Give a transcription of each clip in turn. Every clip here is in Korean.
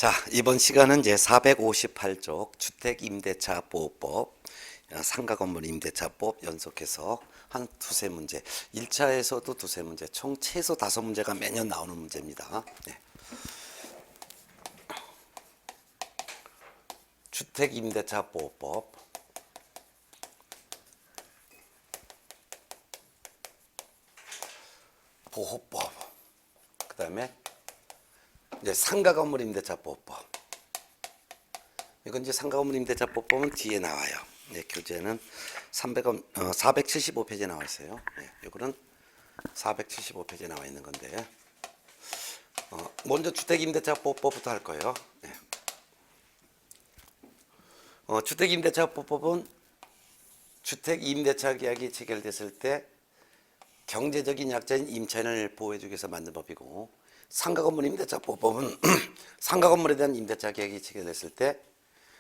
자, 이번 시간은 이제 458쪽 주택임대차보호법, 상가건물 임대차법 연속해서 한 두세 문제, 1차에서도 두세 문제, 총 최소 5문제가 매년 나오는 문제입니다. 네. 주택임대차보호법, 보호법, 그 다음에 이제 상가건물 임대차보호법. 이건 이제 상가건물 임대차보호법은 뒤에 나와요. 네, 교재는 475페이지에 나와 있어요. 네, 이거는 475페이지에 나와 있는 건데, 먼저 주택임대차보호법부터 할 거예요. 네. 주택임대차보호법은 주택임대차 계약이 체결됐을 때 경제적인 약자인 임차인을 보호해주기 위해서 만든 법이고, 상가건물 임대차보호법은 상가건물에 대한 임대차 계약이 체결됐을 때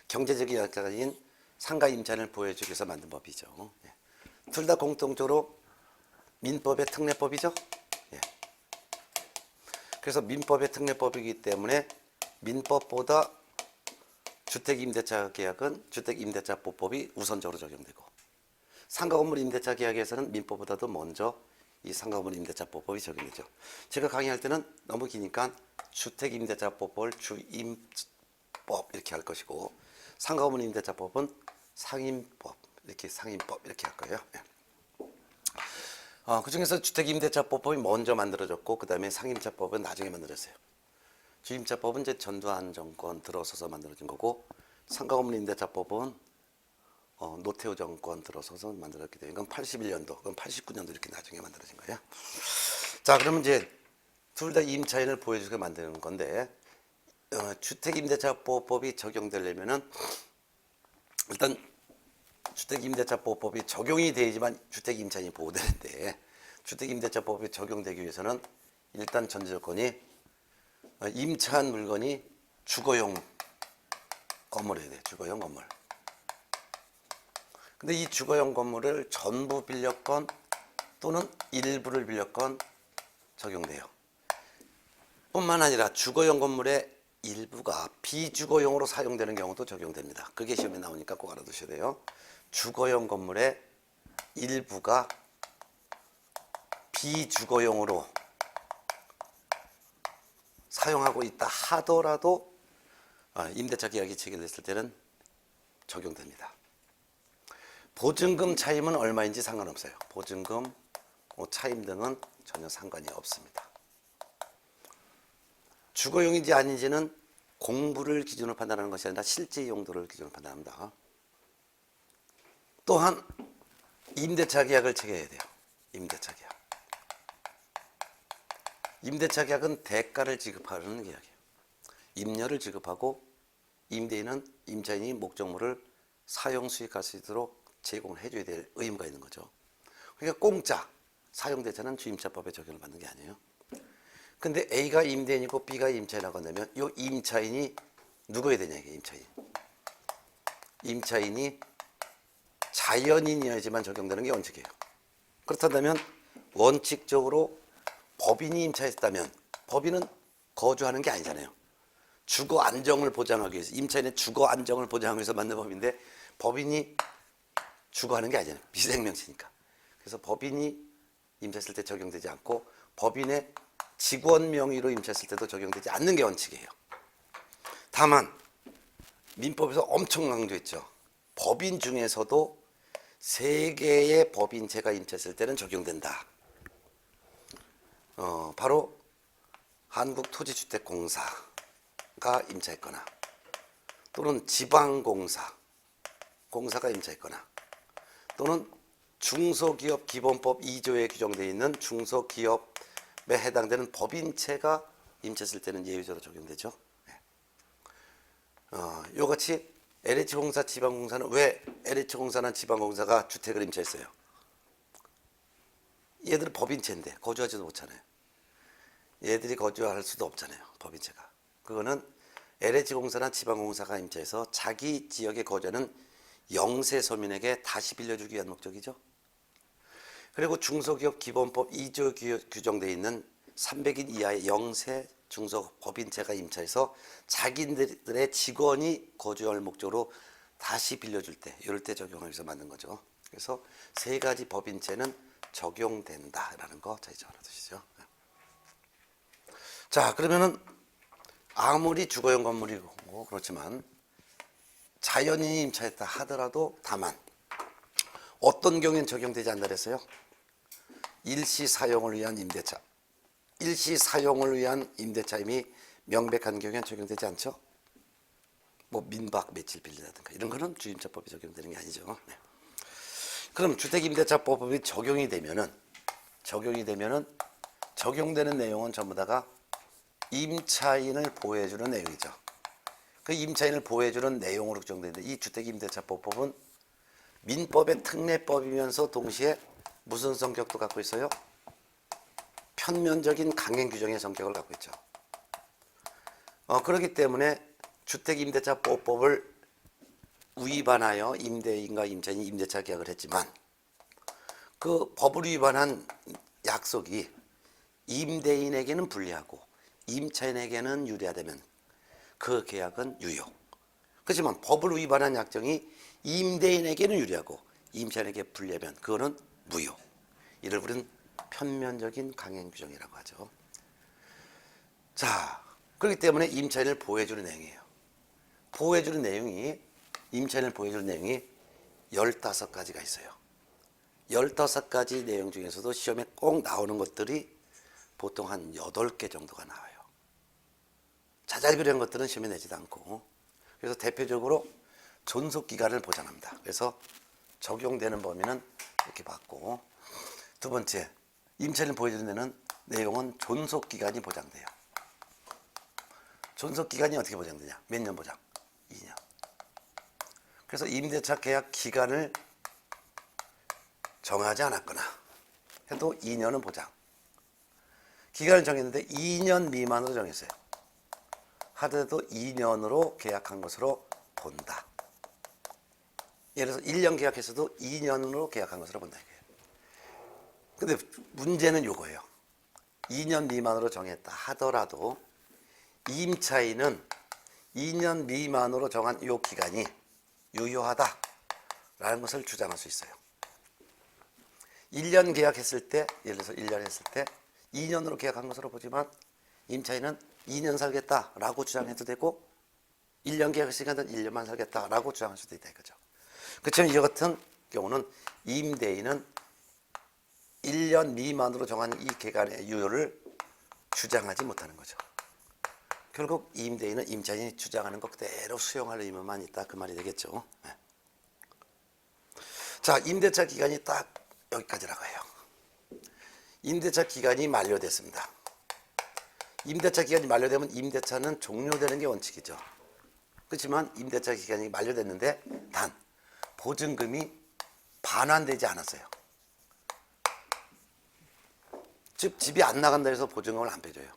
경제적인 약자인 상가 임차인을 보호해주기 위해서 만든 법이죠. 예. 둘 다 공통적으로 민법의 특례법이죠. 예. 그래서 민법의 특례법이기 때문에 민법보다 주택임대차 계약은 주택임대차보호법이 우선적으로 적용되고, 상가건물 임대차 계약에서는 민법보다도 먼저 이 상가건물 임대차보호법이 적용되죠. 제가 강의할 때는 너무 기니까 주택임대차보호법을 주임법 이렇게 할 것이고, 상가건물 임대차법은 상임법 이렇게 할 거예요. 네. 그 중에서 주택임대차보호법이 먼저 만들어졌고, 그 다음에 상임차법은 나중에 만들어졌어요. 주임차법은 이제 전두환 정권 들어서서 만들어진 거고, 상가건물 임대차법은 노태우 정권 들어서서 만들었기 때문에 이건 81년도, 그건 89년도 이렇게 나중에 만들어진 거예요. 자, 그러면 이제 둘 다 임차인을 보호해주게 만드는 건데, 주택임대차보호법이 적용되려면은 일단 주택임대차보호법이 적용이 돼야지만 주택임차인이 보호되는데, 주택임대차보호법이 적용되기 위해서는 일단 전제 조건이 임차한 물건이 주거용 건물이어야 돼. 주거용 건물. 근데 이 주거용 건물을 전부 빌렸건 또는 일부를 빌렸건 적용돼요. 뿐만 아니라 주거용 건물의 일부가 비주거용으로 사용되는 경우도 적용됩니다. 그게 시험에 나오니까 꼭 알아두셔야 돼요. 주거용 건물의 일부가 비주거용으로 사용하고 있다 하더라도 임대차 계약이 체결됐을 때는 적용됩니다. 보증금 차임은 얼마인지 상관없어요. 보증금, 차임 등은 전혀 상관이 없습니다. 주거용인지 아닌지는 공부를 기준으로 판단하는 것이 아니라 실제 용도를 기준으로 판단합니다. 또한 임대차 계약을 체결해야 돼요. 임대차 계약. 임대차 계약은 대가를 지급하는 계약이에요. 임료를 지급하고 임대인은 임차인이 목적물을 사용 수익할 수 있도록 제공을 해줘야 될 의무가 있는 거죠. 그러니까 공짜 사용대차는 주임차법에 적용을 받는 게 아니에요. 근데 A가 임대인이고 B가 임차인이라고 한다면 이 임차인이 누구여야 되냐, 이게 임차인. 임차인이 자연인이어야지만 적용되는 게 원칙이에요. 그렇다면 원칙적으로 법인이 임차했다면 법인은 거주하는 게 아니잖아요. 주거 안정을 보장하기 위해서, 임차인의 주거 안정을 보장하기 위해서 만든 법인데 법인이 주거하는 게 아니잖아요. 비생명체니까. 그래서 법인이 임차했을 때 적용되지 않고 법인의 직원 명의로 임차했을 때도 적용되지 않는 게 원칙이에요. 다만 민법에서 엄청 강조했죠. 법인 중에서도 3개의 법인체가 임차했을 때는 적용된다. 바로 한국토지주택공사가 임차했거나 또는 지방공사가 임차했거나 또는 중소기업 기본법 2조에 규정되어 있는 중소기업에 해당되는 법인체가 임차했을 때는 예외적으로 적용되죠. 요같이 LH공사, 지방공사는 왜 LH공사나 지방공사가 주택을 임차했어요? 얘들은 법인체인데 거주하지도 못하잖아요. 얘들이 거주할 수도 없잖아요. 법인체가. 그거는 LH공사나 지방공사가 임차해서 자기 지역에 거주하는 영세서민에게 다시 빌려주기 위한 목적이죠. 그리고 중소기업 기본법 2조 규정되어 있는 300인 이하의 영세 중소법인체가 임차해서 자기들의 직원이 거주할 목적으로 다시 빌려줄 때, 이럴 때 적용하기 위해서 만든 거죠. 그래서 세 가지 법인체는 적용된다라는 거 자 이제 알아두시죠. 자, 그러면은 아무리 주거용 건물이고 그렇지만 자연인이 임차했다 하더라도 다만 어떤 경우엔 적용되지 않는다 그랬어요? 일시 사용을 위한 임대차. 일시 사용을 위한 임대차임이 명백한 경우엔 적용되지 않죠? 뭐 민박 며칠 빌리라든가 이런 거는 주임차법이 적용되는 게 아니죠. 네. 그럼 주택임대차법이 적용이 되면은 적용되는 내용은 전부 다가 임차인을 보호해주는 내용이죠. 그 임차인을 보호해주는 내용으로 적용되는데 이 주택임대차법은 민법의 특례법이면서 동시에 무슨 성격도 갖고 있어요? 편면적인 강행 규정의 성격을 갖고 있죠. 그렇기 때문에 주택임대차법을 위반하여 임대인과 임차인이 임대차 계약을 했지만 그 법을 위반한 약속이 임대인에게는 불리하고 임차인에게는 유리하다면 그 계약은 유효. 그렇지만 법을 위반한 약정이 임대인에게는 유리하고 임차인에게 불리하면 그거는 무효. 이를 우리는 편면적인 강행 규정이라고 하죠. 자, 그렇기 때문에 임차인을 보호해주는 내용이에요. 임차인을 보호해주는 내용이 15가지가 있어요. 15가지 내용 중에서도 시험에 꼭 나오는 것들이 보통 한 8개 정도가 나와요. 자잘그레한 것들은 시험에 내지도 않고, 그래서 대표적으로 존속기간을 보장합니다. 그래서 적용되는 범위는 이렇게 봤고, 두 번째, 임차인을 보호해주는 데는 내용은 존속기간이 보장돼요. 존속기간이 어떻게 보장되냐? 몇 년 보장? 2년. 그래서 임대차 계약 기간을 정하지 않았거나 해도 2년은 보장. 기간을 정했는데 2년 미만으로 정했어요. 하더라도 2년으로 계약한 것으로 본다. 예를 들어서 1년 계약했어도 2년으로 계약한 것으로 본다. 근데 문제는 요거예요. 2년 미만으로 정했다 하더라도 임차인은 2년 미만으로 정한 이 기간이 유효하다라는 것을 주장할 수 있어요. 1년 계약했을 때, 예를 들어서 1년 했을 때 2년으로 계약한 것으로 보지만 임차인은 2년 살겠다라고 주장해도 되고 1년 계약했으니까 1년만 살겠다라고 주장할 수도 있다 이거죠. 그렇지만 이 같은 경우는 임대인은 1년 미만으로 정한 이 기간의 유효를 주장하지 못하는 거죠. 결국 임대인은 임차인이 주장하는 것 그대로 수용할 의무만 있다 그 말이 되겠죠. 네. 자, 임대차 기간이 딱 여기까지라고 해요. 임대차 기간이 만료됐습니다. 임대차 기간이 만료되면 임대차는 종료되는 게 원칙이죠. 그렇지만 임대차 기간이 만료됐는데 단 보증금이 반환되지 않았어요. 즉 집이 안 나간다 해서 보증금을 안 빼줘요.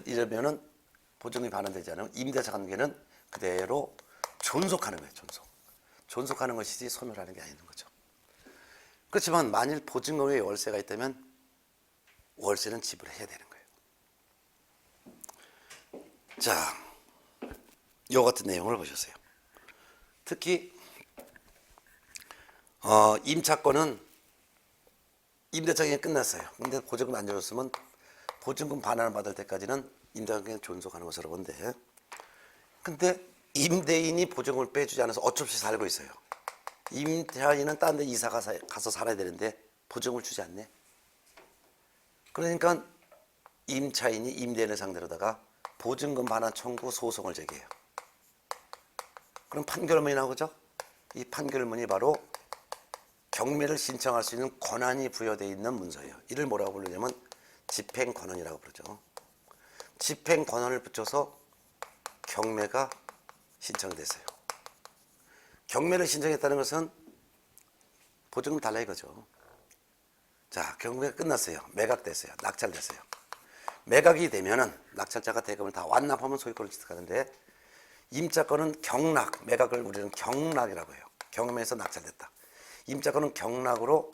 이러면은 보증금이 반환되지 않으면 임대차 관계는 그대로 존속하는 거예요. 존속하는 것이지 소멸하는 게 아닌 거죠. 그렇지만 만일 보증금에 월세가 있다면 월세는 지불해야 되는 거예요. 자, 요 같은 내용을 보셨어요. 특히 임차권은 임대차 기간이 끝났어요. 근데 보증금 안 줘줬으면 보증금 반환을 받을 때까지는 임대차 기간을 존속하는 것으로 본데, 근데 임대인이 보증금을 빼주지 않아서 어쩔 수 없이 살고 있어요. 임차인은 딴 데 이사 가서 살아야 되는데 보증금을 주지 않네. 그러니까 임차인이 임대인을 상대로다가 보증금 반환 청구 소송을 제기해요. 그럼 판결문이 나오죠. 이 판결문이 바로 경매를 신청할 수 있는 권한이 부여되어 있는 문서예요. 이를 뭐라고 부르냐면 집행권한이라고 부르죠. 집행권한을 붙여서 경매가 신청됐어요. 경매를 신청했다는 것은 보증금 달라 이거죠. 자, 경매가 끝났어요. 매각됐어요. 낙찰됐어요. 매각이 되면은 낙찰자가 대금을 다 완납하면 소유권을 취득하는데 임차권은 경락, 매각을 우리는 경락이라고 해요. 경매에서 낙찰됐다. 임차권은 경락으로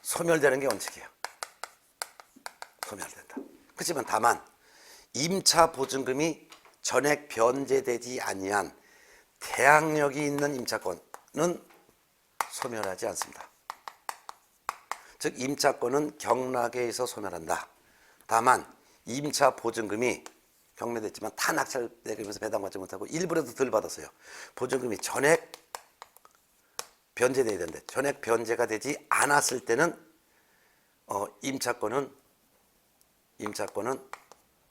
소멸되는 게 원칙이에요. 소멸된다. 그렇지만 다만 임차 보증금이 전액 변제되지 아니한 대항력이 있는 임차권은 소멸하지 않습니다. 즉 임차권은 경락에 의해서 소멸한다. 다만 임차 보증금이 경매됐지만 다 낙찰되면서 배당받지 못하고 일부라도 덜 받았어요. 보증금이 전액 변제돼야 되는데 전액 변제가 되지 않았을 때는 임차권은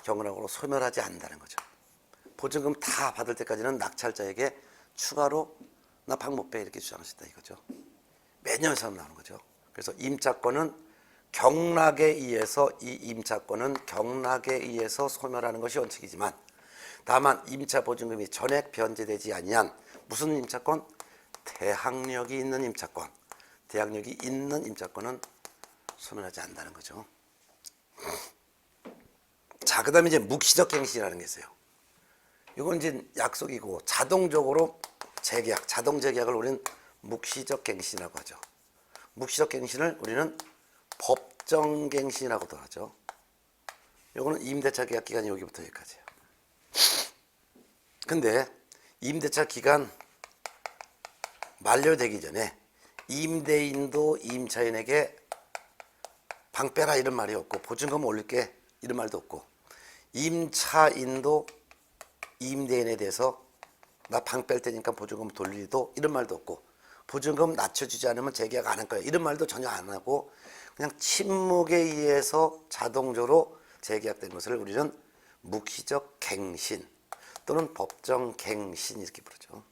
경락으로 소멸하지 않는다는 거죠. 보증금 다 받을 때까지는 낙찰자에게 추가로 나 박 못 빼 이렇게 주장할 수 있다 이거죠. 매년 사업 나오는 거죠. 그래서 임차권은 경락에 의해서 이 임차권은 경락에 의해서 소멸하는 것이 원칙이지만 다만 임차 보증금이 전액 변제되지 아니한 무슨 임차권? 대항력이 있는 임차권. 대항력이 있는 임차권은 소멸하지 않는다는 거죠. 자, 그다음에 이제 묵시적 갱신이라는 게 있어요. 이건 이제 약속이고 자동적으로 재계약, 자동 재계약을 우리는 묵시적 갱신이라고 하죠. 묵시적 갱신을 우리는 법정 갱신이라고도 하죠. 이거는 임대차 계약 기간이 여기부터 여기까지예요. 근데 임대차 기간 만료되기 전에 임대인도 임차인에게 방 빼라 이런 말이 없고 보증금 올릴게 이런 말도 없고 임차인도 임대인에 대해서 나 방 뺄 테니까 보증금 돌리도 이런 말도 없고 보증금 낮춰주지 않으면 재계약 안 할 거야 이런 말도 전혀 안 하고 그냥 침묵에 의해서 자동적으로 재계약된 것을 우리는 묵시적 갱신 또는 법정 갱신 이렇게 부르죠.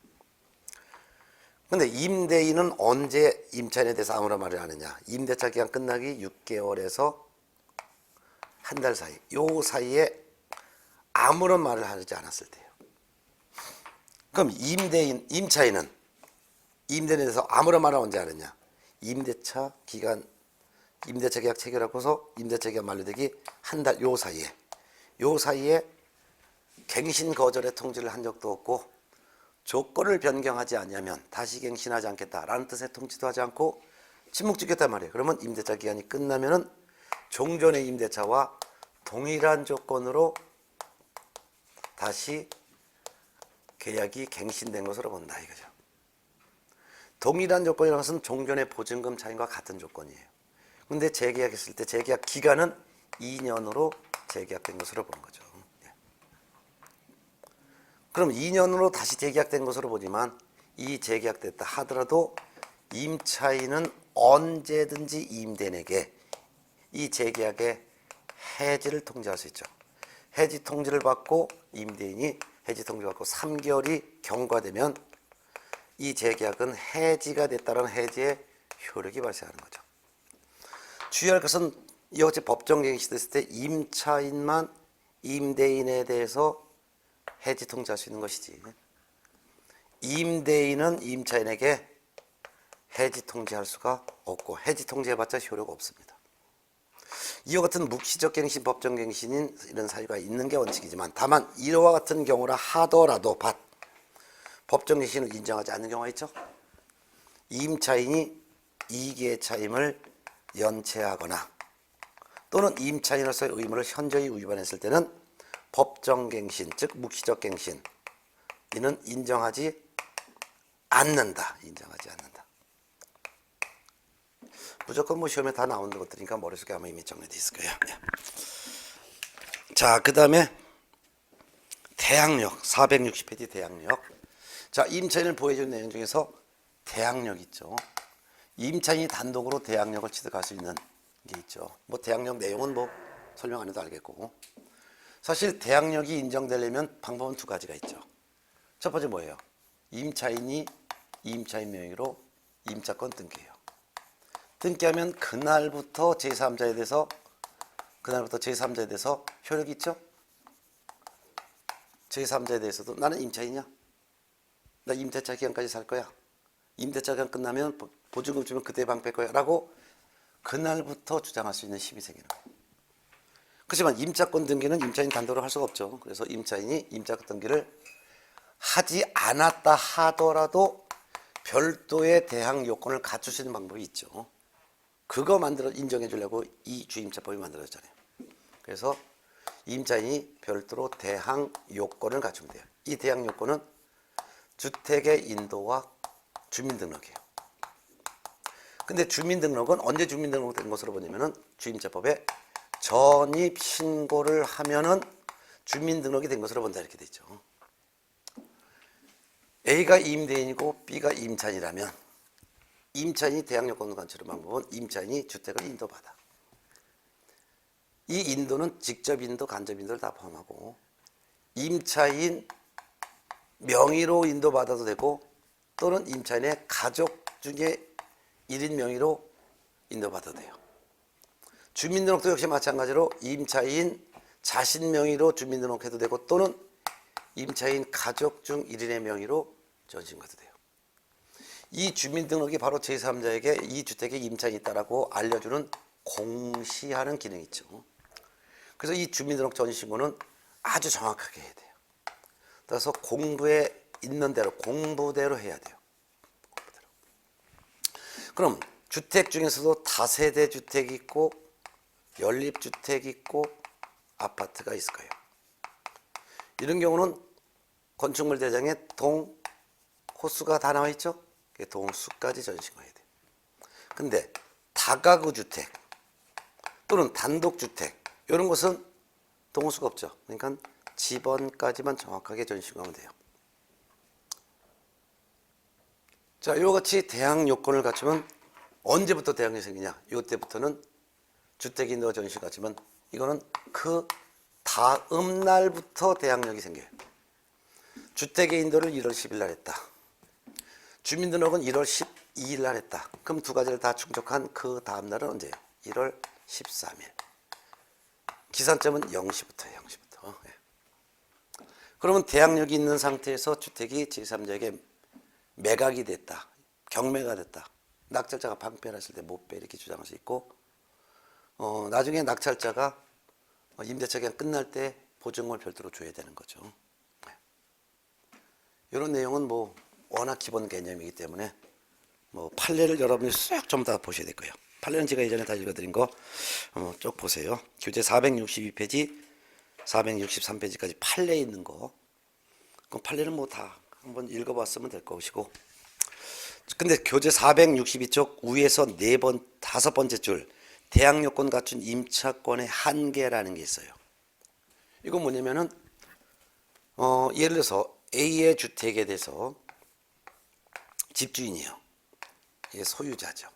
근데 임대인은 언제 임차인에 대해서 아무런 말을 하느냐? 임대차 기간 끝나기 6개월에서 한 달 사이, 요 사이에 아무런 말을 하지 않았을 때예요. 그럼 임차인은 임대인에 대해서 아무런 말을 언제 하느냐? 임대차 계약 체결하고서 임대차 기간 만료되기 한 달 요 사이에 갱신 거절의 통지를 한 적도 없고 조건을 변경하지 않으면 다시 갱신하지 않겠다라는 뜻의 통지도 하지 않고 침묵지켰단 말이에요. 그러면 임대차 기간이 끝나면은 종전의 임대차와 동일한 조건으로 다시 계약이 갱신된 것으로 본다 이거죠. 동일한 조건이라는 것은 종전의 보증금 차임과 같은 조건이에요. 근데 재계약했을 때 재계약 기간은 2년으로 재계약된 것으로 보는 거죠. 그럼 2년으로 다시 재계약된 것으로 보지만 이 재계약됐다 하더라도 임차인은 언제든지 임대인에게 이 재계약의 해지를 통지할 수 있죠. 해지 통지를 받고 임대인이 해지 통지를 받고 3개월이 경과되면 이 재계약은 해지가 됐다는 해지의 효력이 발생하는 거죠. 주의할 것은 이와 같이 법정 갱신됐을 때 임차인만 임대인에 대해서 해지 통지할 수 있는 것이지 임대인은 임차인에게 해지 통지할 수가 없고 해지 통지해봤자 효력이 없습니다. 이와 같은 묵시적 갱신, 법정 갱신인 이런 사유가 있는 게 원칙이지만 다만 이와 같은 경우라 하더라도 법정 갱신을 인정하지 않는 경우가 있죠. 임차인이 이기의 차임을 연체하거나 또는 임차인으로서의 의무를 현저히 위반했을 때는 법정 갱신, 즉 묵시적 갱신 이는 인정하지 않는다. 무조건 뭐 시험에 다 나오는 것들이니까 머릿속에 아마 이미 정리되어 있을 거예요. 자, 그 다음에 대항력 460페이지 대항력. 자, 임차인을 보호해주는 내용 중에서 대항력 있죠. 임차인이 단독으로 대항력을 취득할 수 있는 게 있죠. 뭐 대항력 내용은 뭐 설명 안 해도 알겠고 사실 대항력이 인정되려면 방법은 두 가지가 있죠. 첫 번째 뭐예요? 임차인이 임차인 명의로 임차권 등기해요. 등기하면 그날부터 제3자에 대해서 효력이 있죠? 제3자에 대해서도 나는 임차인이야. 나 임대차 기간까지 살 거야. 임대차 기간 끝나면 보증금 주면 그때 방 뺄 거야. 라고 그날부터 주장할 수 있는 힘이 생기는 거예요. 그렇지만 임차권 등기는 임차인 단독으로 할 수가 없죠. 그래서 임차인이 임차권 등기를 하지 않았다 하더라도 별도의 대항 요건을 갖출 수 있는 방법이 있죠. 그거 인정해 주려고 이 주임차법이 만들어졌잖아요. 그래서 임차인이 별도로 대항 요건을 갖추면 돼요. 이 대항 요건은 주택의 인도와 주민등록이에요. 근데 주민등록은 언제 주민등록된 것으로 보냐면은 주임자법에 전입 신고를 하면은 주민등록이 된 것으로 본다 이렇게 돼 있죠. A가 임대인이고 B가 임차인이라면 임차인이 대항 요건을 갖추는 방법은 임차인이 주택을 인도받아. 이 인도는 직접 인도, 간접 인도를 다 포함하고 임차인 명의로 인도받아도 되고 또는 임차인의 가족 중에 1인 명의로 인도받아도 돼요. 주민등록도 역시 마찬가지로 임차인 자신 명의로 주민등록해도 되고 또는 임차인 가족 중 1인의 명의로 전신가도 돼요. 이 주민등록이 바로 제3자에게 이 주택에 임차인이 있다라고 알려주는 공시하는 기능이 있죠. 그래서 이 주민등록 전신신고는 아주 정확하게 해야 돼요. 따라서 공부에 있는 대로 공부대로 해야 돼요. 공부대로. 그럼 주택 중에서도 다세대 주택이 있고 연립주택이 있고 아파트가 있을 거예요. 이런 경우는 건축물 대장에 동, 호수가 다 나와 있죠. 동수까지 전신고해야 돼요. 근데 다가구 주택 또는 단독주택 이런 것은 동호수가 없죠. 그러니까 집원까지만 정확하게 전신고하면 돼요. 자, 이와 같이 대항 요건을 갖추면 언제부터 대항이 생기냐? 이때부터는 주택인도가 전신하지만 이거는 그 다음 날부터 대항력이 생겨요. 주택의 인도를 1월 10일 날 했다. 주민등록은 1월 12일 날 했다. 그럼 두 가지를 다 충족한 그 다음 날은 언제예요? 1월 13일. 기산점은 0시부터예요. 0시부터. 예. 그러면 대항력이 있는 상태에서 주택이 제3자에게 매각이 됐다. 경매가 됐다. 낙찰자가 방패를 했을 때 못 빼 이렇게 주장할 수 있고 나중에 낙찰자가 임대차 기간 끝날 때 보증금을 별도로 줘야 되는 거죠. 네. 이런 내용은 뭐 워낙 기본 개념이기 때문에 뭐 판례를 여러분이 싹 좀 다 보셔야 될 거예요. 판례는 제가 예전에 다 읽어드린 거 쭉 보세요. 교재 462페이지, 463페이지까지 판례 있는 거. 그럼 판례는 뭐 다 한번 읽어봤으면 될 것이고. 근데 교재 462쪽 위에서 5번째 줄 대항 요건 갖춘 임차권의 한계라는 게 있어요. 이건 뭐냐면은 예를 들어서 A의 주택에 대해서 집주인이에요. 이게 소유자죠.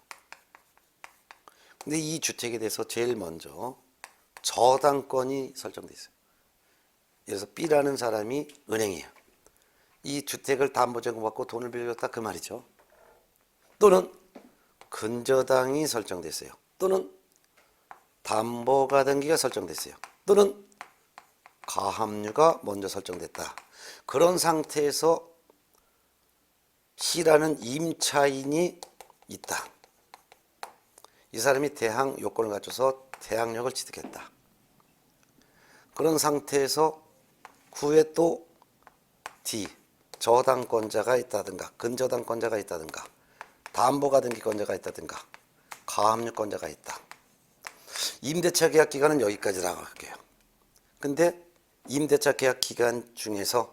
근데 이 주택에 대해서 제일 먼저 저당권이 설정돼 있어요. 예를 들어서 B라는 사람이 은행이에요. 이 주택을 담보증금 받고 돈을 빌려줬다 그 말이죠. 또는 근저당이 설정됐어요. 또는 담보가등기가 설정됐어요. 또는 가압류가 먼저 설정됐다. 그런 상태에서 C라는 임차인이 있다. 이 사람이 대항 요건을 갖춰서 대항력을 취득했다. 그런 상태에서 후에 또 D, 저당권자가 있다든가 근저당권자가 있다든가 담보가등기권자가 있다든가 가압류권자가 있다. 임대차 계약 기간은 여기까지 나갈게요. 근데 임대차 계약 기간 중에서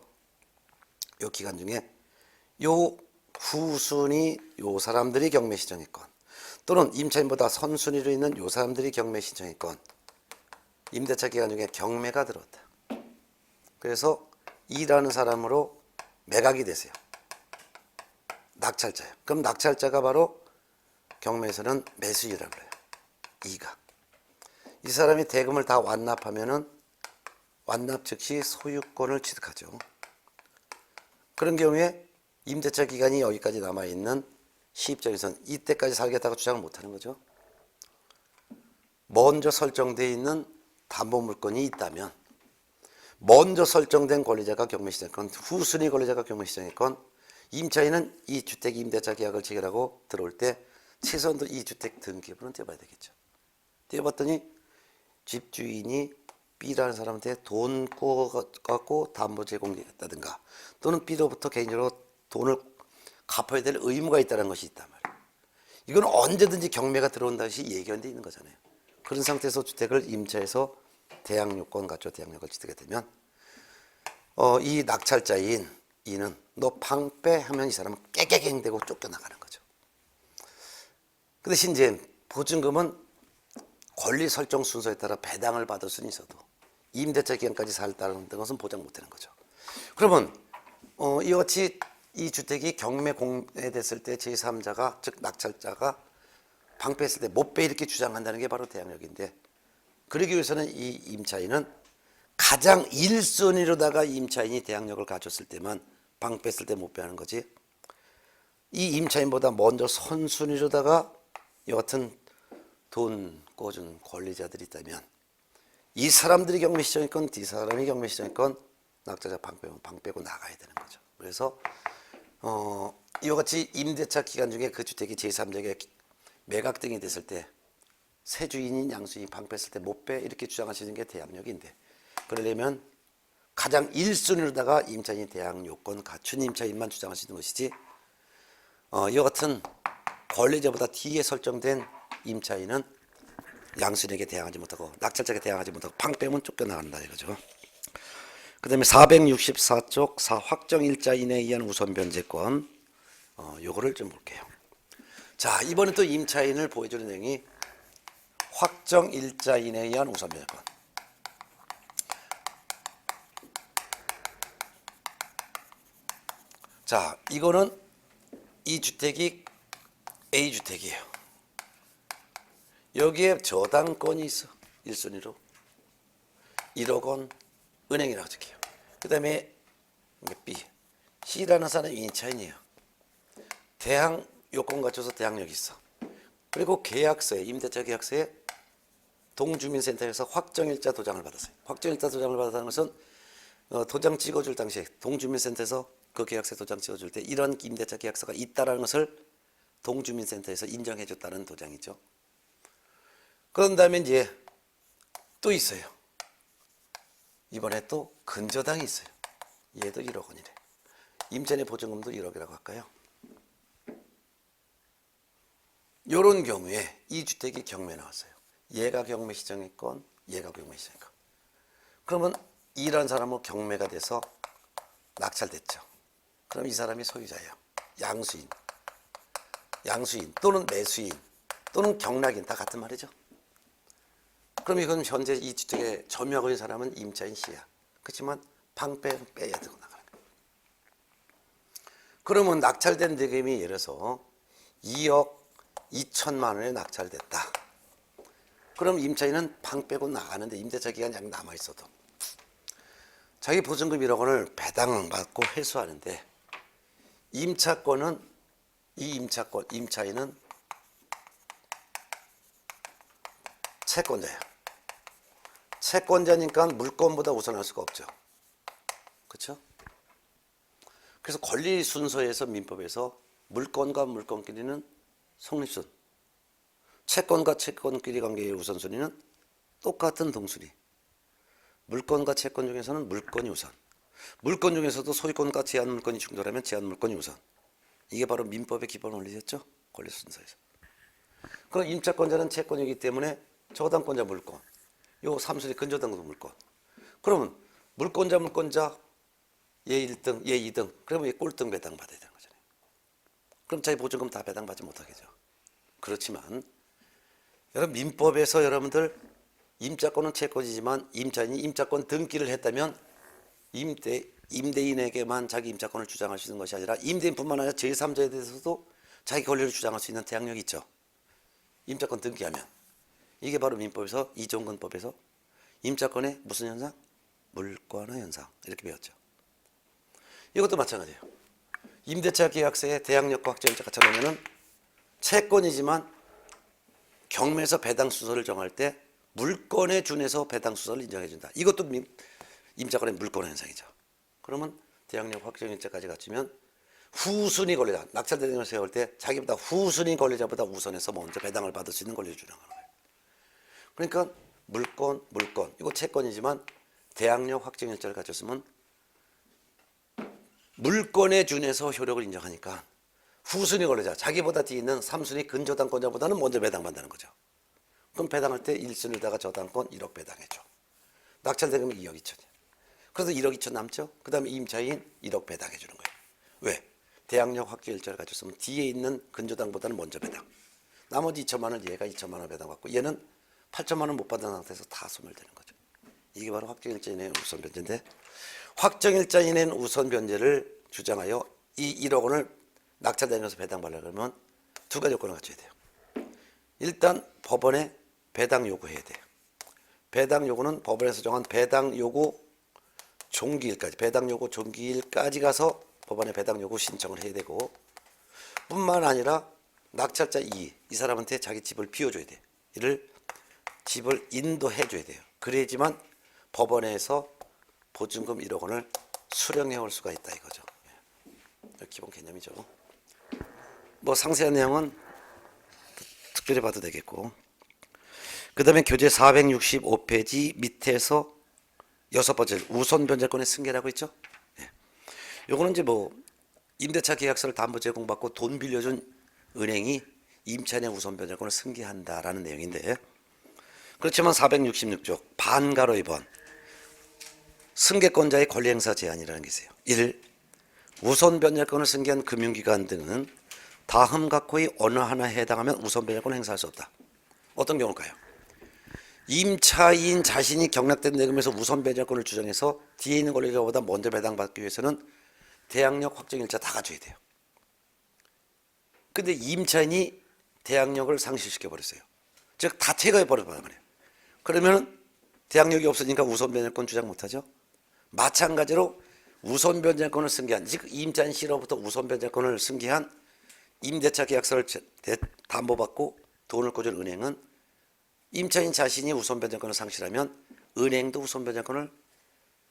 요 기간 중에 요 후순위 요 사람들이 경매 신청했건 또는 임차인보다 선순위로 있는 요 사람들이 경매 신청했건 임대차 기간 중에 경매가 들어왔다. 그래서 E라는 사람으로 매각이 되세요. 낙찰자예요. 그럼 낙찰자가 바로 경매에서는 매수인이라고 그래요. E가. 이 사람이 대금을 다 완납하면은 완납 즉시 소유권을 취득하죠. 그런 경우에 임대차 기간이 여기까지 남아있는 C 입장에서는 이때까지 살겠다고 주장을 못하는 거죠. 먼저 설정되어 있는 담보물건이 있다면 먼저 설정된 권리자가 경매시장했건 후순위 권리자가 경매시장했건 임차인은 이 주택 임대차 계약을 체결하고 들어올 때 최소한도 이 주택 등기부는 떼어봐야 되겠죠. 떼어봤더니 집주인이 B라는 사람한테 돈 꾸어갖고 담보 제공했다든가 또는 B로부터 개인적으로 돈을 갚아야 될 의무가 있다는 것이 있단 말이에요. 이건 언제든지 경매가 들어온다는 것이 예견되어 있는 거잖아요. 그런 상태에서 주택을 임차해서 대항 요건 갖춰 대항력을 지르게 되면 이 낙찰자인 이는 너 방패 하면 이 사람은 깨갱되고 쫓겨나가는 거죠. 그 대신 이제 보증금은 권리 설정 순서에 따라 배당을 받을 수는 있어도 임대차 기간까지 살다는 것은 보장 못하는 거죠. 그러면 이와 같이 이 주택이 경매 공매됐을 때 제3자가 즉 낙찰자가 방패했을 때 못 빼 이렇게 주장한다는 게 바로 대항력인데, 그러기 위해서는 이 임차인은 가장 1순위로다가 임차인이 대항력을 가졌을 때만 방패했을 때 못 빼하는 거지, 이 임차인보다 먼저 선순위로다가 여하튼 돈 꿔준 권리자들이 있다면 이 사람들이 경매 시정했건 이 사람이 경매 시정했건 낙찰자 방 빼고 나가야 되는 거죠. 그래서 이와 같이 임대차 기간 중에 그 주택이 제3자에게 매각 등이 됐을 때 새 주인인 양수인이 방 뺐을 때 못 빼 이렇게 주장하시는 게 대항력인데, 그러려면 가장 1순위로다가 임차인이 대항 요건 갖춘 임차인만 주장하시는 것이지 이와 같은 권리자보다 뒤에 설정된 임차인은 양수인에게 대항하지 못하고 낙찰자에게 대항하지 못하고 방 빼면 쫓겨나간다 이거죠. 그 다음에 464쪽 4 확정일자인에 의한 우선 변제권, 요거를 좀 볼게요. 자, 이번에 또 임차인을 보여주는 내용이 확정일자인에 의한 우선 변제권. 자, 이거는 이 주택이 A주택이에요. 여기에 저당권이 있어. 1순위로 1억 원 은행이라고 적혀요. 그 다음에 B, C라는 사람이 임차인이에요. 대항 요건 갖춰서 대항력이 있어. 그리고 계약서에, 임대차 계약서에 동주민센터에서 확정일자 도장을 받았어요. 확정일자 도장을 받았다는 것은 도장 찍어줄 당시에 동주민센터에서 그 계약서 도장 찍어줄 때 이런 임대차 계약서가 있다는 것을 동주민센터에서 인정해줬다는 도장이죠. 그런 다음에 이제 또 있어요. 이번에 또 근저당이 있어요. 얘도 1억 원이래. 임차인의 보증금도 1억이라고 할까요? 이런 경우에 이 주택이 경매 나왔어요. 얘가 경매 시정했건 얘가 경매 시정했건, 그러면 이런 사람은 경매가 돼서 낙찰됐죠. 그럼 이 사람이 소유자예요. 양수인 또는 매수인 또는 경락인 다 같은 말이죠. 그럼 이건 현재 이 주택에 점유하고 있는 사람은 임차인 C야. 그렇지만 방 빼야 되고 나가는 거예요. 그러면 낙찰된 대금이 예를 들어서 2억 2천만 원에 낙찰됐다. 그럼 임차인은 방 빼고 나가는데 임대차 기간이 약 남아있어도 자기 보증금 1억 원을 배당받고 회수하는데 임차인은 채권자예요. 채권자니까 물권보다 우선할 수가 없죠. 그렇죠? 그래서 권리 순서에서 민법에서 물권과 물권끼리는 성립순, 채권과 채권끼리 관계의 우선순위는 똑같은 동순위. 물권과 채권 중에서는 물권이 우선. 물권 중에서도 소유권과 제한 물권이 충돌하면 제한 물권이 우선. 이게 바로 민법의 기본 원리였죠. 권리 순서에서. 그럼 임차권자는 채권이기 때문에 저당권자 물권, 요 3순위 근저당도 물권. 그러면 물권자 얘 1등, 얘 2등, 그러면 얘 꼴등 배당 받아야 되는 거잖아요. 그럼 자기 보증금 다 배당받지 못하겠죠. 그렇지만 여러분 민법에서 여러분들 임차권은 채권이지만 임차인이 임차권 등기를 했다면 임대인에게만 자기 임차권을 주장할 수 있는 것이 아니라 임대인뿐만 아니라 제3자에 대해서도 자기 권리를 주장할 수 있는 대항력이 있죠. 임차권 등기하면. 이게 바로 민법에서 이종근법에서 임차권의 무슨 현상? 물권화 현상 이렇게 배웠죠. 이것도 마찬가지예요. 임대차 계약서에 대항력과 확정일자 갖춰놓으면 채권이지만 경매에서 배당 순서를 정할 때 물권에 준해서 배당 순서를 인정해준다. 이것도 임차권의 물권화 현상이죠. 그러면 대항력 확정일자까지 갖추면 후순위 권리자, 낙찰대행을 세울 때 자기보다 후순위 권리자보다 우선해서 먼저 배당을 받을 수 있는 권리를 주장하는 거예요. 그러니까 물권, 이거 채권이지만 대항력 확정일자를 갖췄으면 물권에 준해서 효력을 인정하니까 후순위 권리자, 자기보다 뒤에 있는 3순위 근저당권자보다는 먼저 배당받는 거죠. 그럼 배당할 때 1순위다가 저당권 1억 배당해줘. 낙찰된 금액이 2억 2천이야. 그래서 1억 2천 남죠? 그 다음에 임차인 1억 배당해 주는 거예요. 왜? 대항력 확정일자를 가졌으면 뒤에 있는 근저당보다는 먼저 배당. 나머지 2천만 원 얘가 2천만 원 배당받고 얘는 8천만 원 못 받은 상태에서 다 소멸되는 거죠. 이게 바로 확정일자인의 우선 변제인데, 확정일자인의 우선 변제를 주장하여 이 1억 원을 낙찰되면서 배당받으려고 그러면 두 가지 요건을 갖춰야 돼요. 일단 법원에 배당 요구해야 돼요. 배당 요구는 법원에서 정한 배당 요구 종기일까지, 배당 요구 종기일까지 가서 법원에 배당 요구 신청을 해야 되고, 뿐만 아니라 낙찰자 이 사람한테 자기 집을 비워줘야 돼. 이를 집을 인도해 줘야 돼요. 그래야지만 법원에서 보증금 1억 원을 수령해 올 수가 있다 이거죠. 기본 개념이죠. 뭐 상세한 내용은 특별히 봐도 되겠고, 그 다음에 교재 465페이지 밑에서 6번째 우선 변제권의 승계라고 있죠. 요거는 이제 뭐 임대차 계약서를 담보 제공받고 돈 빌려준 은행이 임차인의 우선 변제권을 승계한다라는 내용인데, 그렇지만 466조 반가로 2번 승계권자의 권리 행사 제한이라는 게 있어요. 1. 우선 변제권을 승계한 금융기관 등은 다음 각호의 어느 하나에 해당하면 우선 변제권을 행사할 수 없다. 어떤 경우일까요? 임차인 자신이 경락된 대금에서 우선 변제권을 주장해서 뒤에 있는 권리자보다 먼저 배당받기 위해서는 대항력 확정일자 다 갖춰야 돼요. 근데 임차인이 대항력을 상실시켜 버렸어요. 즉 다 퇴거해 버렸단 말이에요. 그러면 대항력이 없으니까 우선 변제권 주장 못하죠. 마찬가지로 우선 변제권을 승계한, 즉 임차인 씨로부터 우선 변제권을 승계한 임대차 계약서를 담보받고 돈을 꿔준 은행은 임차인 자신이 우선 변제권을 상실하면 은행도 우선 변제권을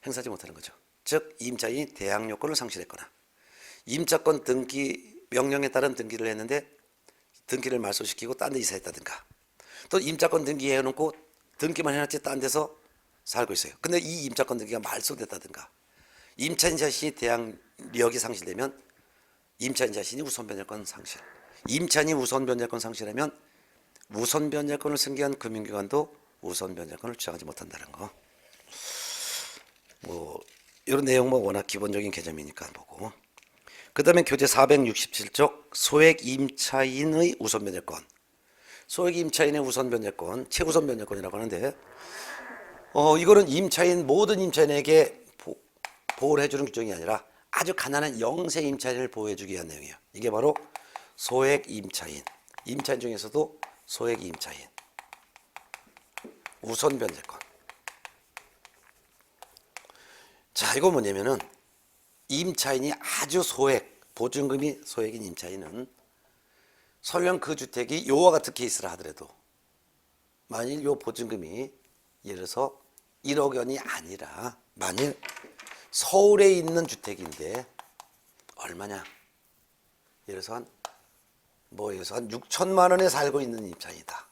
행사하지 못하는 거죠. 즉 임차인이 대항력권을 상실했거나 임차권 등기 명령에 따른 등기를 했는데 등기를 말소시키고 딴 데 이사했다든가, 또 임차권 등기해 놓고 등기만 해놨지 딴 데서 살고 있어요. 근데 이 임차권 등기가 말소됐다든가, 임차인 자신이 대항력이 상실되면 임차인 자신이 우선 변제권 상실, 임차인이 우선 변제권 상실하면 우선 변제권을 승계한 금융기관도 우선 변제권을 주장하지 못한다는 거. 뭐 이런 내용 뭐 워낙 기본적인 개념이니까 보고, 그 다음에 교재 467쪽 소액 임차인의 우선 변제권. 소액 임차인의 우선 변제권, 최우선 변제권이라고 하는데, 이거는 임차인 모든 임차인에게 보호를 해주는 규정이 아니라 아주 가난한 영세 임차인을 보호해주기 위한 내용이에요. 이게 바로 소액 임차인. 임차인 중에서도 소액 임차인 우선 변제권. 자, 이거 뭐냐면은 임차인이 아주 소액, 보증금이 소액인 임차인은 설령 그 주택이 요와 같은 케이스를 하더라도 만일 요 보증금이 예를 들어서 1억 원이 아니라 만일 서울에 있는 주택인데 얼마냐? 예를 들어서 한 6천만 원에 살고 있는 임차인이다.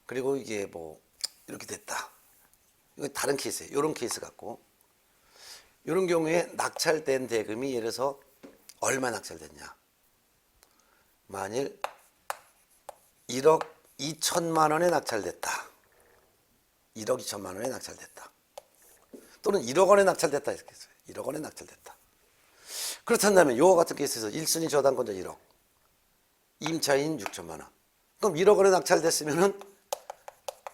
그리고 이게 뭐 이렇게 됐다. 이거 다른 케이스예요. 이런 케이스 같고, 이런 경우에 낙찰된 대금이 예를 들어서 얼마 낙찰됐냐? 만일 1억 2천만 원에 낙찰됐다. 1억 2천만 원에 낙찰됐다. 또는 1억 원에 낙찰됐다 이렇게 했어요. 1억 원에 낙찰됐다. 그렇다면 이와 같은 케이스에서 1순위 저당권자 1억, 임차인 6천만 원. 그럼 1억 원에 낙찰됐으면은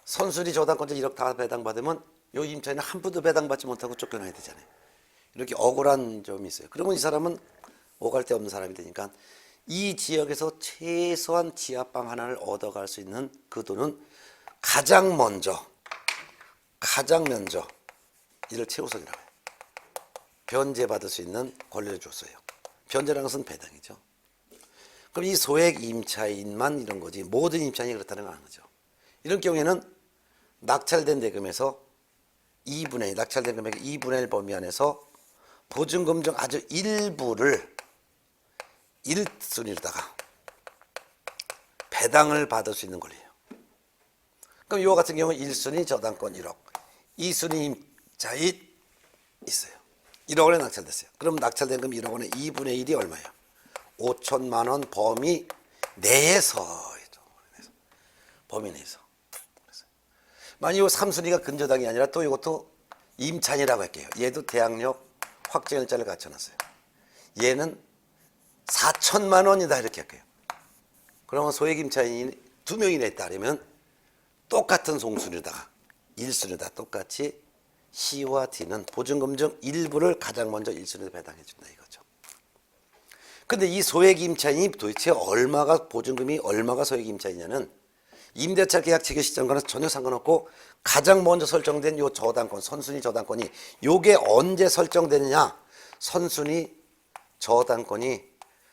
선순위 저당권자 1억 다 배당받으면 이 임차인은 한 푼도 배당받지 못하고 쫓겨나야 되잖아요. 이렇게 억울한 점이 있어요. 그러면 이 사람은 오갈 데 없는 사람이 되니까 이 지역에서 최소한 지하방 하나를 얻어갈 수 있는 그 돈은 가장 먼저 이를 최우선이라고 해요. 변제받을 수 있는 권리를 줬어요. 변제라는 것은 배당이죠. 그럼 이 소액 임차인만 이런 거지 모든 임차인이 그렇다는 건 아닌 거죠. 이런 경우에는 낙찰된 대금에서 2분의 1, 낙찰된 금액의 2분의 1 범위 안에서 보증금 중 아주 일부를 1순위로다가 배당을 받을 수 있는 권리예요. 그럼 이와 같은 경우는 1순위 저당권 1억, 2순위 임차인 있어요. 1억 원에 낙찰됐어요. 그럼 낙찰된 금 1억 원의 2분의 1이 얼마예요? 5천만 원 범위 내에서, 범위 내에서. 만약 이 삼순위가 근저당이 아니라 또 이것도 임차인이라고 할게요. 얘도 대학력 확정일자를 갖춰놨어요. 얘는 4천만 원이다 이렇게 할게요. 그러면 소액 임차인이 2명이나 있다 그러면 똑같은 송순위다 1순위다 똑같이 C와 D는 보증금 중 일부를 가장 먼저 1순위로 배당해 준다 이거죠. 근데 이 소액 임차인이 도대체 얼마가 보증금이 얼마가 소액 임차인이냐는 임대차 계약 체결 시점과는 전혀 상관없고 가장 먼저 설정된 요 저당권 선순위 저당권이 요게 언제 설정되느냐 선순위 저당권이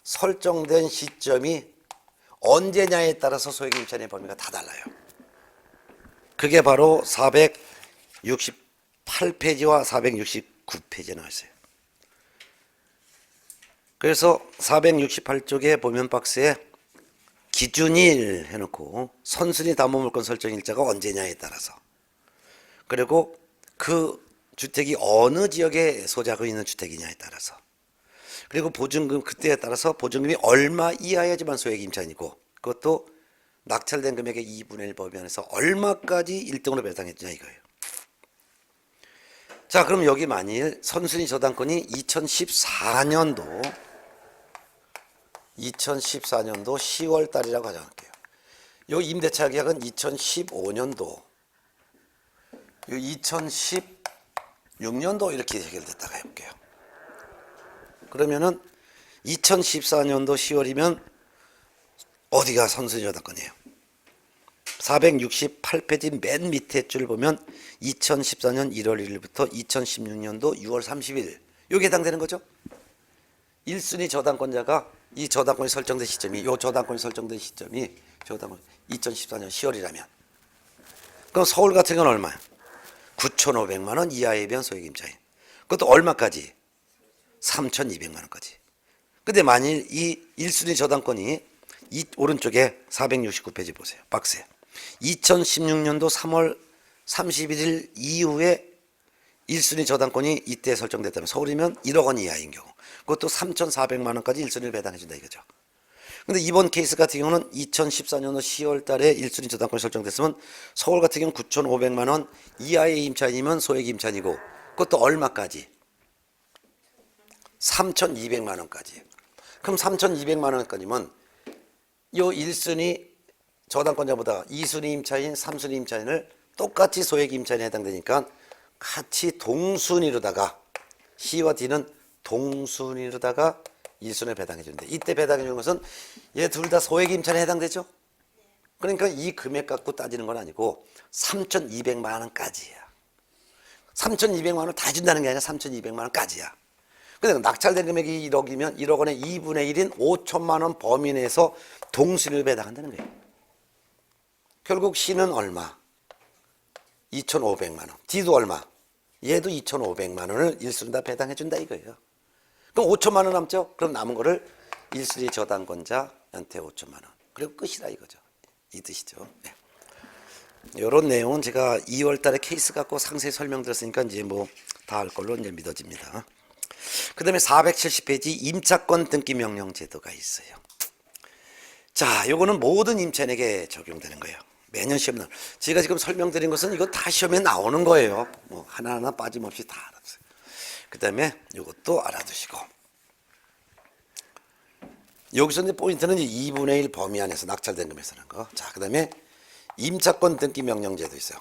설정된 시점이 언제냐에 따라서 소액 임차인의 범위가 다 달라요. 그게 바로 468페이지와 469페이지에 나와 있어요. 그래서 468쪽에 보면 박스에 기준일 해놓고 선순위 담보물권 설정 일자가 언제냐에 따라서 그리고 그 주택이 어느 지역에 소재하고 있는 주택이냐에 따라서 그리고 보증금 그때에 따라서 보증금이 얼마 이하여야지만 소액 임차인이고 그것도 낙찰된 금액의 2분의 1 범위 안에서 얼마까지 1등으로 배당해 주냐 이거예요. 자 그럼 여기 만일 선순위 저당권이 2014년도 10월 달이라고 가정할게요. 요 임대차 계약은 2015년도 요 2016년도 이렇게 해결됐다가 해볼게요. 그러면은 2014년도 10월이면 어디가 선순위 저당권이에요? 468페이지 맨 밑에 줄 보면 2014년 1월 1일부터 2016년도 6월 30일 요게 해당되는 거죠. 1순위 저당권자가 이 저당권이 설정된 시점이 요 저당권이 설정된 시점이 저당권 2014년 10월이라면 그럼 서울 같은 경우는 얼마야? 9,500만 원 이하에 비한 소액 임차인 그것도 얼마까지? 3,200만 원까지. 근데 만일 이 1순위 저당권이 이 오른쪽에 469페이지 보세요. 박스에 2016년도 3월 31일 이후에 1순위 저당권이 이때 설정됐다면 서울이면 1억 원 이하인 경우 그것도 3,400만 원까지 1순위를 배당해 준다 이거죠. 근데 이번 케이스 같은 경우는 2014년도 10월 달에 1순위 저당권이 설정됐으면 서울 같은 경우는 9,500만 원 이하의 임차인이면 소액 임차인이고 그것도 얼마까지? 3,200만 원까지. 그럼 3,200만 원까지면 요 1순위 저당권자보다 2순위 임차인, 3순위 임차인을 똑같이 소액 임차인에 해당되니까 같이 동순위로다가 C와 D는 동순위로다가 1순위에 배당해 주는데 이때 배당해 주는 것은 얘 둘 다 소액 임차인에 해당되죠? 그러니까 이 금액 갖고 따지는 건 아니고 3,200만 원까지야. 3,200만 원을 다 준다는 게 아니라 3,200만 원까지야. 근데 낙찰된 금액이 1억이면 1억 원의 2분의 1인 5천만 원 범위 내에서 동순위로 배당한다는 거예요. 결국 C는 얼마? 2,500만 원. D도 얼마? 얘도 2,500만 원을 1순위 다 배당해 준다 이거예요. 그럼 5천만 원 남죠? 그럼 남은 거를 1순위 저당권자한테 5천만 원. 그리고 끝이다 이거죠. 이 뜻이죠. 네. 이런 내용은 제가 2월 달에 케이스 갖고 상세히 설명드렸으니까 이제 뭐 다 알 걸로 이제 믿어집니다. 그 다음에 470페이지 임차권 등기 명령 제도가 있어요. 자, 요거는 모든 임차인에게 적용되는 거예요. 매년 시험 나와요. 제가 지금 설명드린 것은 이거 다 시험에 나오는 거예요. 뭐 하나하나 빠짐없이 다 알아두세요. 그 다음에 요것도 알아두시고 여기서 이제 포인트는 이제 2분의 1 범위 안에서 낙찰된 금액 쓰는 거. 자, 그 다음에 임차권 등기 명령 제도 있어요.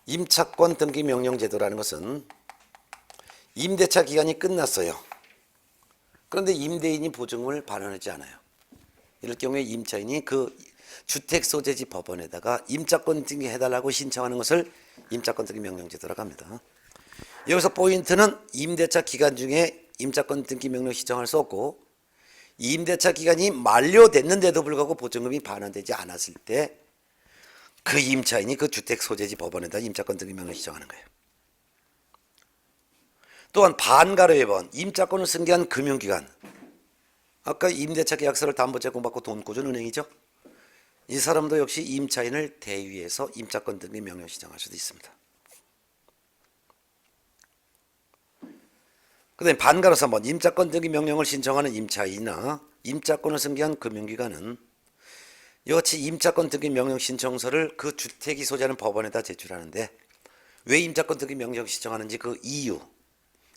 임차권 등기 명령 제도라는 것은 임대차 기간이 끝났어요. 그런데 임대인이 보증금을 반환하지 않아요. 이럴 경우에 임차인이 그 주택소재지 법원에다가 임차권 등기해달라고 신청하는 것을 임차권 등기 명령제도라고 합니다. 여기서 포인트는 임대차 기간 중에 임차권 등기 명령 신청할 수 없고 임대차 기간이 만료됐는데도 불구하고 보증금이 반환되지 않았을 때 그 임차인이 그 주택소재지 법원에다 임차권 등기 명령 신청하는 거예요. 또한 반가로 위반, 임차권을 승계한 금융기관. 아까 임대차 계약서를 담보 제공받고 돈 꿔준 은행이죠. 이 사람도 역시 임차인을 대위해서 임차권 등기 명령 신청할 수도 있습니다. 그 다음에 반가로 3번 임차권 등기 명령을 신청하는 임차인이나 임차권을 승계한 금융기관은 이같이 임차권 등기 명령 신청서를 그 주택이 소재하는 법원에다 제출하는데 왜 임차권 등기 명령 신청하는지 그 이유,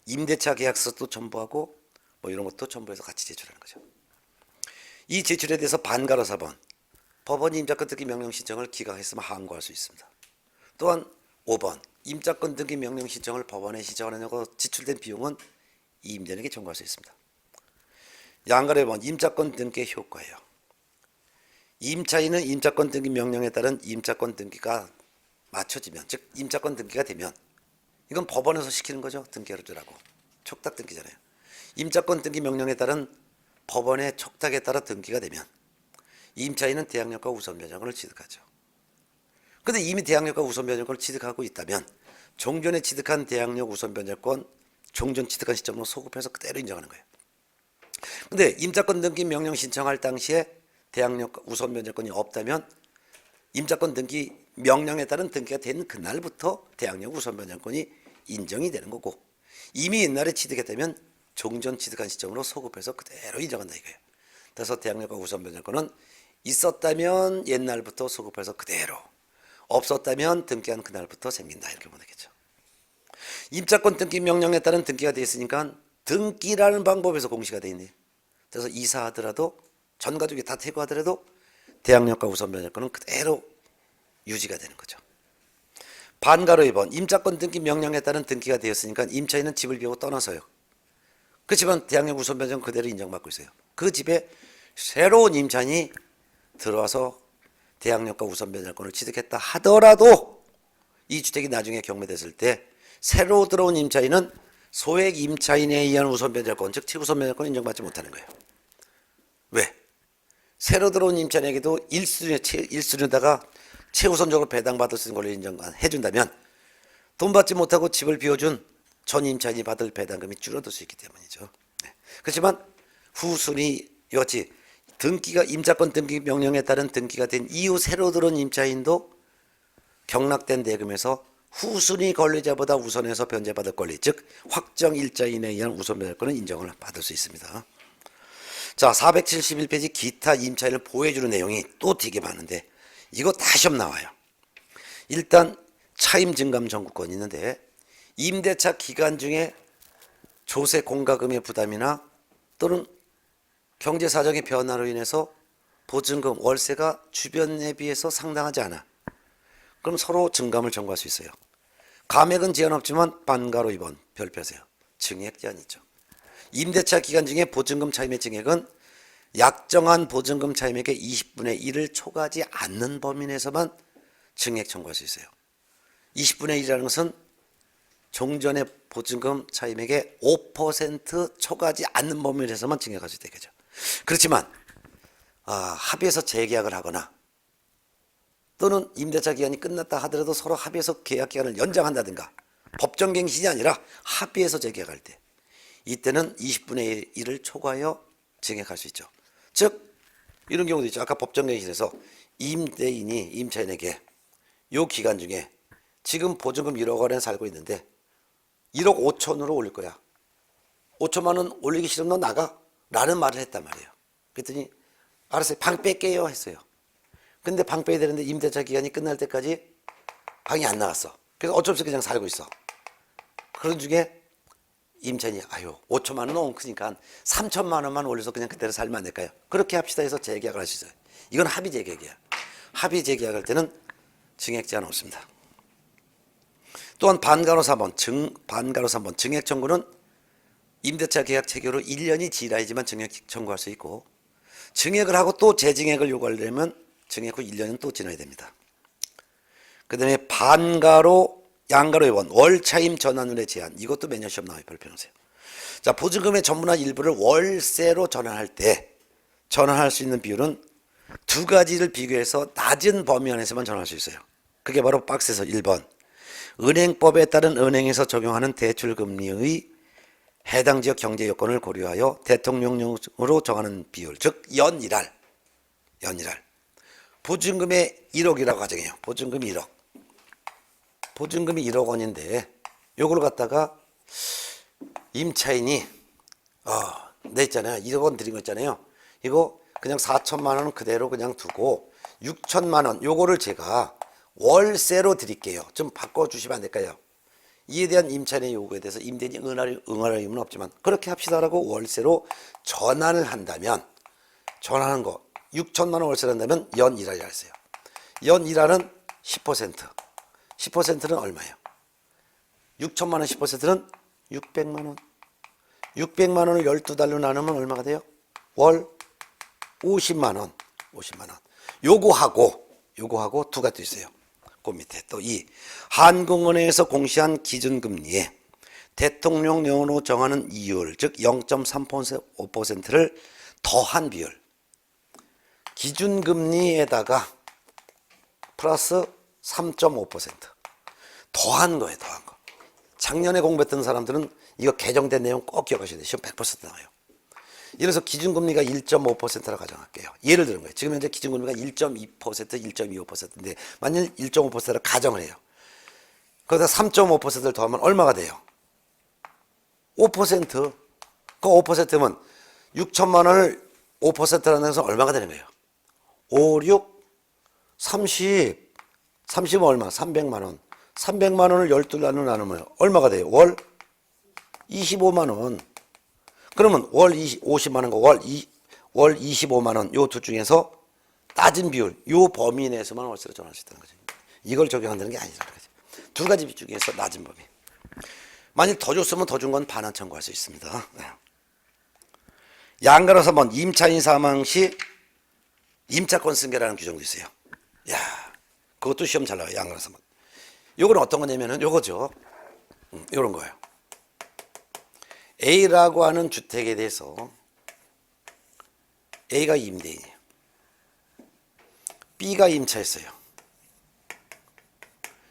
임대차 계약서도 첨부하고 뭐 이런 것도 첨부해서 같이 제출하는 거죠. 이 제출에 대해서 반가로 4번 법원이 임차권 등기 명령 신청을 기각했으면 항고할 수 있습니다. 또한 5번 임차권 등기 명령 신청을 법원에 신청하느냐고 지출된 비용은 이임자에게 청구할 수 있습니다. 양가로 1번 임차권 등기의 효과예요. 임차인은 임차권 등기 명령에 따른 임차권 등기가 맞춰지면, 즉 임차권 등기가 되면 이건 법원에서 시키는 거죠. 등기해주라고. 촉탁 등기잖아요. 임차권 등기 명령에 따른 법원의 촉탁에 따라 등기가 되면 임차인은 대항력과 우선 변경권을 취득하죠. 그런데 이미 대항력과 우선 변경권을 취득하고 있다면 종전에 취득한 대항력 우선 변경권 종전 취득한 시점으로 소급해서 그대로 인정하는 거예요. 그런데 임차권 등기 명령 신청할 당시에 대항력 우선 변경권이 없다면 임차권 등기 명령에 따른 등기가 된 그날부터 대항력 우선 변경권이 인정이 되는 거고 이미 옛날에 취득했다면 종전 취득한 시점으로 소급해서 그대로 인정한다 이거예요. 그래서 대항력과 우선 변경권은 있었다면 옛날부터 소급해서 그대로 없었다면 등기한 그날부터 생긴다 이렇게 보면 되겠죠. 임차권 등기 명령에 따른 등기가 되어 있으니까 등기라는 방법에서 공시가 되어 있네요. 그래서 이사하더라도 전 가족이 다 퇴거하더라도 대항력과 우선 변경권은 그대로 유지가 되는 거죠. 반가로 2번 임차권 등기 명령에 따른 등기가 되었으니까 임차인은 집을 비우고 떠나서요. 그렇지만 대항력 우선 변경 그대로 인정받고 있어요. 그 집에 새로운 임차인이 들어와서 대항력과 우선 변경권을 취득했다 하더라도 이 주택이 나중에 경매됐을 때 새로 들어온 임차인은 소액 임차인에 의한 우선 변경권, 즉 최우선 변경권 인정받지 못하는 거예요. 왜? 새로 들어온 임차인에게도 1순위에다가 최우선적으로 배당받을 수 있는 걸로 인정해준다면 돈 받지 못하고 집을 비워준 전 임차인이 받을 배당금이 줄어들 수 있기 때문이죠. 그렇지만 후순위 이같이 등기가 임차권 등기 명령에 따른 등기가 된 이후 새로 들어온 임차인도 경락된 대금에서 후순위 권리자보다 우선해서 변제받을 권리, 즉 확정 일자인에 의한 우선 변제권은 인정을 받을 수 있습니다. 자, 471페이지 기타 임차인을 보호해주는 내용이 또 되게 많은데 이거 다 시험 나와요. 일단 차임 증감 청구권이 있는데 임대차 기간 중에 조세 공과금의 부담이나 또는 경제 사정의 변화로 인해서 보증금, 월세가 주변에 비해서 상당하지 않아. 그럼 서로 증감을 청구할 수 있어요. 감액은 제한 없지만 반가로 2번 별표세요. 증액 제한 있죠. 임대차 기간 중에 보증금 차임의 증액은 약정한 보증금 차임액의 20분의 1을 초과하지 않는 범위 내에서만 증액 청구할 수 있어요. 20분의 1이라는 것은 종전의 보증금 차임액의 5% 초과하지 않는 범위 내에서만 증액할 수 있겠죠. 그렇지만 합의해서 재계약을 하거나 또는 임대차 기간이 끝났다 하더라도 서로 합의해서 계약 기간을 연장한다든가 법정갱신이 아니라 합의해서 재계약할 때 이때는 20분의 1을 초과하여 증액할 수 있죠. 즉 이런 경우도 있죠. 아까 법정갱신에서 임대인이 임차인에게 이 기간 중에 지금 보증금 1억 원에 살고 있는데 1억 5천으로 올릴 거야. 5천만 원 올리기 싫으면 너 나가 라는 말을 했단 말이에요. 그랬더니 알았어요. 방 뺄게요 했어요. 근데 방 빼야 되는데 임대차 기간이 끝날 때까지 방이 안 나갔어. 그래서 어쩔 수 없이 그냥 살고 있어. 그런 중에 임차인이 5천만 원 너무 크니까 3천만 원만 올려서 그냥 그대로 살면 안 될까요? 그렇게 합시다 해서 재계약을 할 수 있어요. 이건 합의 재계약이야. 합의 재계약할 때는 증액 제한 없습니다. 또한 반가로 3번 증액 청구는 임대차 계약 체결 후 1년이 지나야지만 증액 청구할 수 있고 증액을 하고 또 재증액을 요구하려면 증액 후 1년은 또 지나야 됩니다. 그 다음에 반가로 양가로 2번 월차임 전환율의 제한, 이것도 매년 시험 나와요. 별표놓으세요. 자, 보증금의 전부나 일부를 월세로 전환할 때 전환할 수 있는 비율은 두 가지를 비교해서 낮은 범위 안에서만 전환할 수 있어요. 그게 바로 박스에서 1번 은행법에 따른 은행에서 적용하는 대출금리의 해당 지역 경제 여건을 고려하여 대통령령으로 정하는 비율, 즉 연일할 보증금의 1억이라고 가정해요. 보증금이 1억. 보증금이 1억 원인데 요걸 갖다가 임차인이 내 있잖아요. 1억 원 드린 거 있잖아요. 이거 그냥 4천만 원은 그대로 그냥 두고 6천만 원 요거를 제가 월세로 드릴게요. 좀 바꿔주시면 안 될까요? 이에 대한 임차인의 요구에 대해서 임대인이 응할 의무는 없지만 그렇게 합시다라고 월세로 전환을 한다면, 전환하는 거 6천만 원 월세를 한다면 연 1할이라 했어요. 연 1할은 10%. 10%는 얼마예요? 6천만 원 10%는 600만 원. 600만 원을 12달로 나누면 얼마가 돼요? 월 50만 원. 50만 원. 요거하고 두 가지 있어요. 그 밑에 또 이 한국은행에서 공시한 기준금리에 대통령령으로 정하는 이율, 즉 0.35%를 더한 비율. 기준금리에다가 플러스 3.5% 더한 거예요. 더한 거. 작년에 공부했던 사람들은 이거 개정된 내용 꼭 기억하셔야 돼요. 시험 100% 나와요. 이래서 기준금리가 1.5%라고 가정할게요. 예를 드는 거예요. 지금 현재 기준금리가 1.2%, 1.25%인데 만일 1.5%를 가정을 해요. 거기다 3.5%를 더하면 얼마가 돼요? 5%. 그 5%면 6천만 원을 5%라는 것은 얼마가 되는 거예요? 5, 6, 30. 30은 얼마? 300만 원. 300만 원을 12달로 나누면 얼마가 돼요? 월 25만 원. 그러면 월 50만 원과 월 25만 원 요 두 중에서 낮은 비율, 요 범위 내에서만 월세로 전할 수 있다는 거죠. 이걸 적용한다는 게 아니라는 거죠. 두 가지 비 중에서 낮은 범위. 만일 더 줬으면 더 준 건 반환 청구할 수 있습니다. 네. 양가로 3번 임차인 사망 시 임차권 승계라는 규정도 있어요. 야, 그것도 시험 잘 나와요. 양가로 3번. 요건 어떤 거냐면은 요거죠. 요런 거예요. A라고 하는 주택에 대해서 A가 임대인이에요. B가 임차했어요.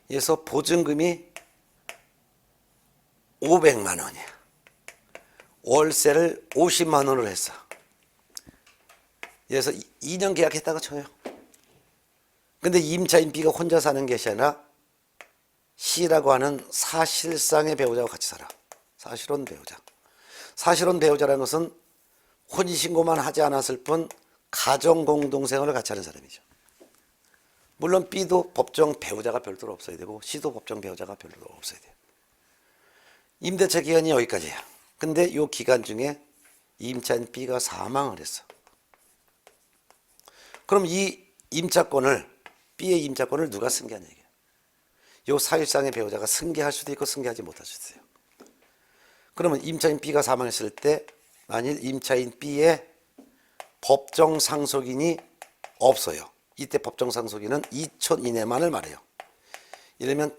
그래서 보증금이 500만 원이야. 월세를 50만 원을 했어. 그래서 2년 계약했다가 쳐요. 근데 임차인 B가 혼자 사는 것이 아니라 C라고 하는 사실상의 배우자와 같이 살아. 사실혼 배우자. 사실혼 배우자라는 것은 혼인신고만 하지 않았을 뿐 가정공동생활을 같이 하는 사람이죠. 물론 B도 법정 배우자가 별도로 없어야 되고 C도 법정 배우자가 별도로 없어야 돼요. 임대차 기간이 여기까지야. 근데 이 기간 중에 임차인 B가 사망을 했어. 그럼 이 임차권을, B의 임차권을 누가 승계한 얘기예요? 이 사실상의 배우자가 승계할 수도 있고 승계하지 못할 수도 있어요. 그러면 임차인 B가 사망했을 때 만일 임차인 B의 법정 상속인이 없어요. 이때 법정 상속인은 2촌 이내만을 말해요. 이러면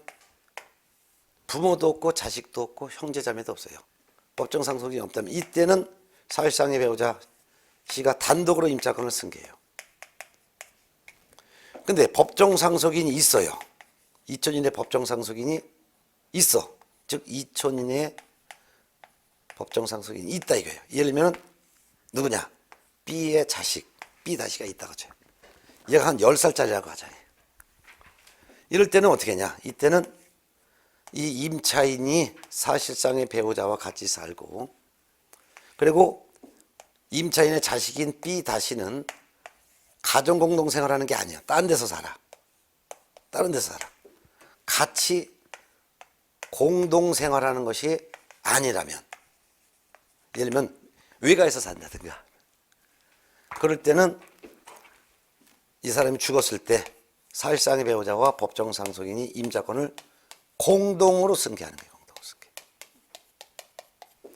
부모도 없고 자식도 없고 형제자매도 없어요. 법정 상속인이 없다면 이때는 사실상의 배우자 C가 단독으로 임차권을 승계해요. 근데 법정 상속인이 있어요. 2촌 이내 법정 상속인이 있어. 즉 2촌 이내에 법정 상속인이 있다 이거예요. 예를 들면 누구냐? B의 자식, B 다시가 있다고 쳐요. 얘가 한 10살짜리라고 하잖아요. 이럴 때는 어떻게 하냐? 이때는 이 임차인이 사실상의 배우자와 같이 살고, 그리고 임차인의 자식인 B 다시는 가정공동생활하는 게 아니야. 다른 데서 살아. 다른 데서 살아. 같이 공동생활하는 것이 아니라면, 예를 들면 외가에서 산다든가, 그럴 때는 이 사람이 죽었을 때 사실상의 배우자와 법정 상속인이 임차권을 공동으로 승계하는 거예요. 공동 승계.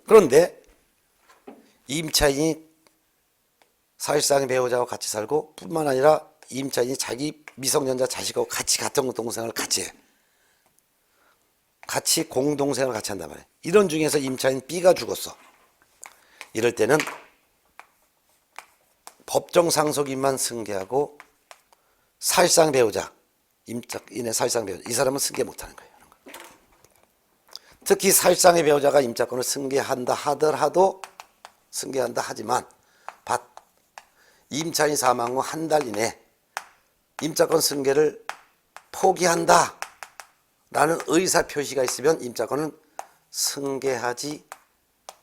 그런데 임차인이 사실상의 배우자와 같이 살고 뿐만 아니라 임차인이 자기 미성년자 자식하고 같이 같은 공동생활을 같이 해. 같이 공동생활을 같이 한단 말이에요. 이런 중에서 임차인 B가 죽었어. 이럴 때는 법정 상속인만 승계하고 사실상 배우자, 임차인의 사실상 배우자, 이 사람은 승계 못하는 거예요. 특히 사실상의 배우자가 임차권을 승계한다 하더라도, 승계한다 하지만 임차인 사망 후 한 달 이내 임차권 승계를 포기한다 라는 의사표시가 있으면 임차권은 승계하지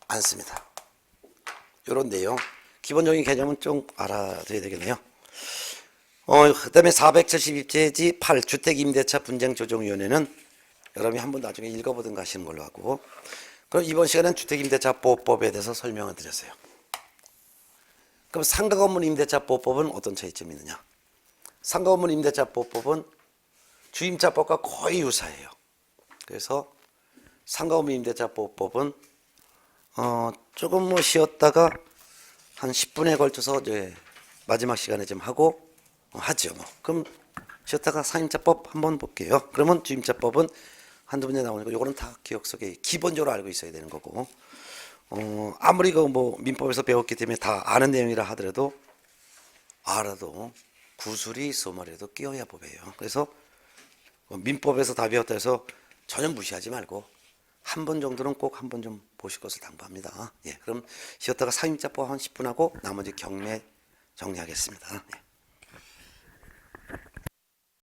않습니다. 이런 내용 기본적인 개념은 좀 알아둬야 되겠네요. 그다음에 472페이지 8 주택임대차 분쟁조정위원회는 여러분이 한번 나중에 읽어보든가 하시는 걸로 하고, 그럼 이번 시간에는 주택임대차보호법에 대해서 설명을 드렸어요. 그럼 상가건물 임대차보호법은 어떤 차이점이 있느냐? 상가건물 임대차보호법은 주임차법과 거의 유사해요. 그래서 상가건물 임대차보호법은 조금 뭐 쉬었다가 한 10분에 걸쳐서 이제 마지막 시간에 좀 하고 하죠. 뭐. 그럼 쉬었다가 상임차법 한번 볼게요. 그러면 주임차법은 한두 번에 나오니까 요거는 다 기억 속에 기본적으로 알고 있어야 되는 거고, 아무리 그 뭐 민법에서 배웠기 때문에 다 아는 내용이라 하더라도 알아도 구술이 있어말이라도 끼어야 법이에요. 그래서 민법에서 다 배웠다 해서 전혀 무시하지 말고 한 번 정도는 꼭 한 번 좀 보실 것을 당부합니다. 예, 그럼 쉬었다가 상임자법 한 10분 하고 나머지 경매 정리하겠습니다. 예.